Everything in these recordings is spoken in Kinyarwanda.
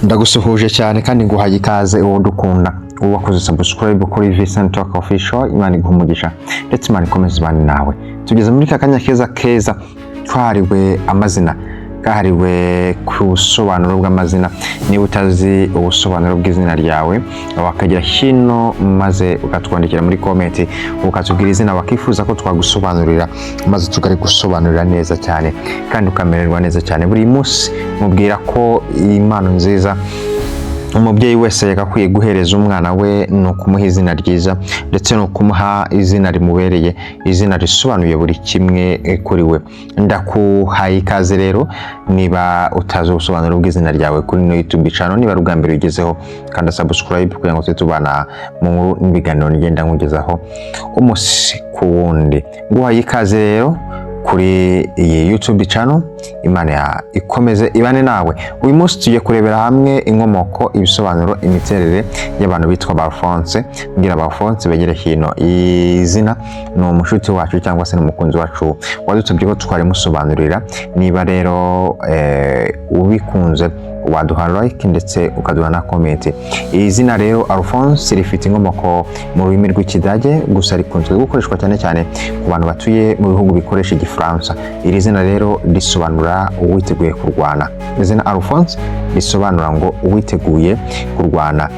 Ndagusuhuje cyane kandi nguhaye ikaze uwo dukunda uwakoze subscribe kuri Vincent Talk Official. Imana igumugisha ndetse Imana ikomeze bane nawe. Tugeze muri kakanya keza twariwe amazina, kahariwe kusobanuro bw'amazina. Niba utazi ubusobanuro bw'izina ryawe wakagira hino maze ukatwandikira muri comment ukatubwira izina wakifuza ko twagusobanurira, maze tugari gusobanurira neza cyane kandi ukamererwa neza cyane. Buri munsi mubwira ko impano nziza umubyeyi wese yakakwiye guhereza umwana we no kumuha izina ryiza ndetse no kumuha izina rimubereye, izina risobanuye buri kimwe kuri we. Ndakuhaye ikaze rero, niba utazi ubusobanuro bw'izina ryawe kuri no YouTube channel, niba rugambere ugezeho kandi subscribe kugira ngo tubana mu biganiro ngenda nkugezaho umunsi ku wundi. Nguhaye ikaze rero kuri iyi YouTube channel. Imana ikomeze ibane nawe. Uyu munsi tugiye kurebera hamwe inkomoko, ibisobanuro, imiterere y'abantu bitwa ba Alphonse. Ngira ba Alphonse begere hino. Izina no umushuti wacu cyangwa se n'umukunzi wacu wadutubye ko twari musobanurira. Niba rero ubikunze waduha like ndetse ukaduha na comment. Izina rero Alphonse rifite inkomoko mu rurimi rw'Ikidage, gusa rikunzwe gukoreshwa cyane ku bantu batuye mu bihugu bikoresha Igifaransa. Iri zina rero risobanura uwiteguye kurwana. Izina Alphonse risobanura ngo uwiteguye kurwana.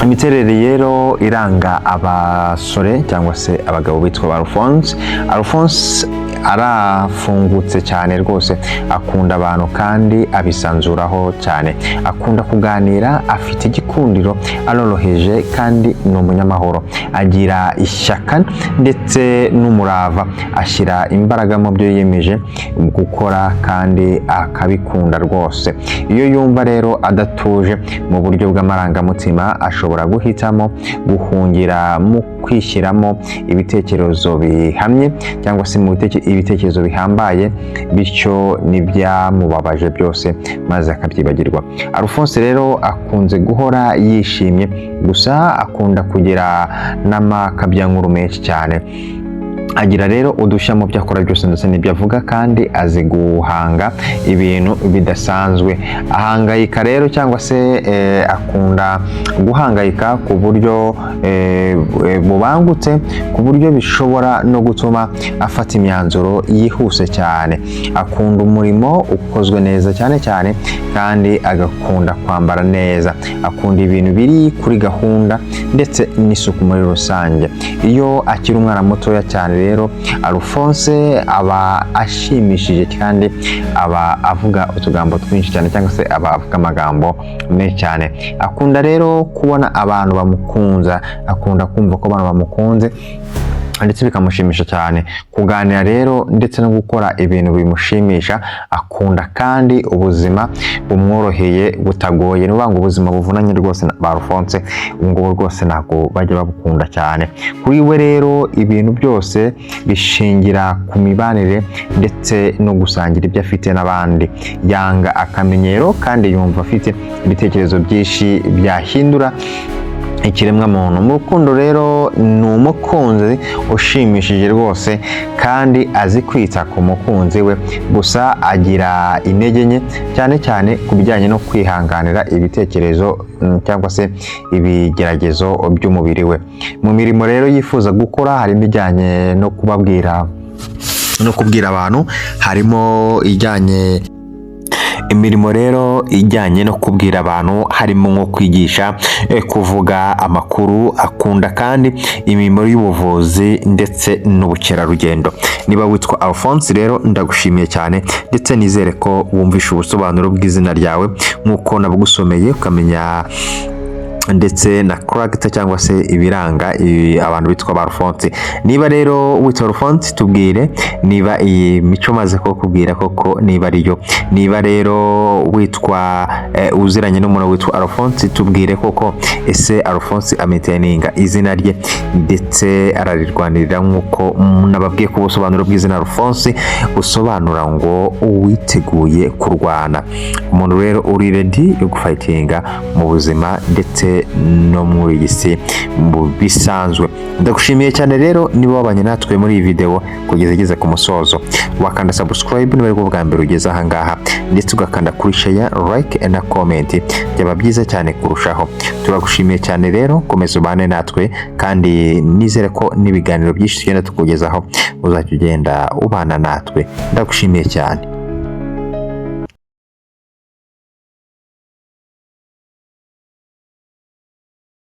Imiterere rero iranga abasore cyangwa se abagabo bitwa Alphonse. Alphonse arafungutse cyane rwose, akunda abantu kandi abisanzuraho cyane, akunda kuganira, afite igikundiro, aroroheje kandi ni umunyamahoro, agira ishyaka ndetse n'umurava, ashyira imbaraga mu byo yiyemeje gukora kandi akabikunda rwose. Iyo yumva rero adatuje mu buryo bw'amarangamutima, ashobora guhitamo guhungira mu kwishyiramo ibitekerezo bihamye cyangwa se mu ibitekerezo bihambaye, bityo n'ibyamubabaje byose maze akabyibagirwa. Alphonse rero akunze guhora yishimye, gusa akunda kugira n'amakabyankuru menshi cyane. Agira rero udushya mu byo akora byose ndetse n'ibyo avuga, kandi azi guhanga ibintu bidasanzwe. Ahangayika rero cyangwa se akunda guhangayika ku buryo bubangutse, ku buryo bishobora no gutuma afata imyanzuro yihuse cyane. Akunda umurimo ukozwe neza cyane kandi agakunda kwambara neza. Akunda ibintu biri kuri gahunda ndetse n'isuku muri rusange. Iyo akiri umwana mutoya cyane rero Alphonse aba ashimishije kandi aba avuga utugambo twinshi cyane cyangwa se aba avuga amagambo menshi cyane. Akunda rero kubona abantu bamukunza, akunda kumva ko abantu bamukunze ndetse bikamushimisha cyane. Kuganira rero ndetse no gukora ibintu bimushimisha. Akunda kandi ubuzima bumworoheye butagoye. Nuvuga ngo ubuzima buvunanye rwose ba Alphonse ngo rwose ntabwo bajya babukunda cyane. Kuri we rero ibintu byose bishingira ku mibanire ndetse no gusangira ibyo afite n'abandi. Yanga akamenyero kandi yumva afite ibitekerezo byinshi byahindura ikiremwa muntu. Mu rukundo rero ni umukunzi ushimishije rwose kandi azi kwita ku mukunzi we, gusa agira intege nke cyane ku bijyanye no kwihanganira ibitekerezo cyangwa se ibigeragezo by'umubiri we. Mu mirimo rero yifuza gukora harimo ijyanye no kubwira abantu, harimo imirimo rero ijyanye no kubwira abantu, harimo nko kwigisha, kuvuga amakuru. Akunda kandi imirimo y'ubuvuzi ndetse n'ubukerarugendo. Niba witwa Alphonse rero ndagushimiye cyane ndetse nizere ko wumvisha ubusobanuro bw'izina ryawe nk'uko nabugusomeye, ukamenya ndetse na character cyangwa se ibiranga abantu bitwa ba Alphonse. Niba rero witwa Alphonse tubwire niba iyi mico maze ko kubwira koko niba ariyo. Niba rero witwa uziranye n'umuntu witwa Alphonse tubwire koko ese Alphonse ametaininga izina rye ndetse ararirwanirira nk'uko nababwiye ku busobanuro bw'izina Alphonse usobanura ngo uwiteguye kurwana. Umuntu rero uri ready yo gufightinga mu buzima ndetse ndetse no muri iyi si mu bisanzwe. Ndagushimiye cyane rero niba wabanye natwe muri iyi video kugeza igeze ku musozo, wakanda subscribe niba ari bwo bwa mbere ugeze aha ngaha, ndetse ugakanda kuri share, like na comment, byaba byiza cyane kurushaho. Turagushimiye cyane rero, komeza ubane natwe kandi nizere ko n'ibiganiro byinshi tugenda tukugezaho uzajya ugenda ubana natwe. Ndagushimiye cyane.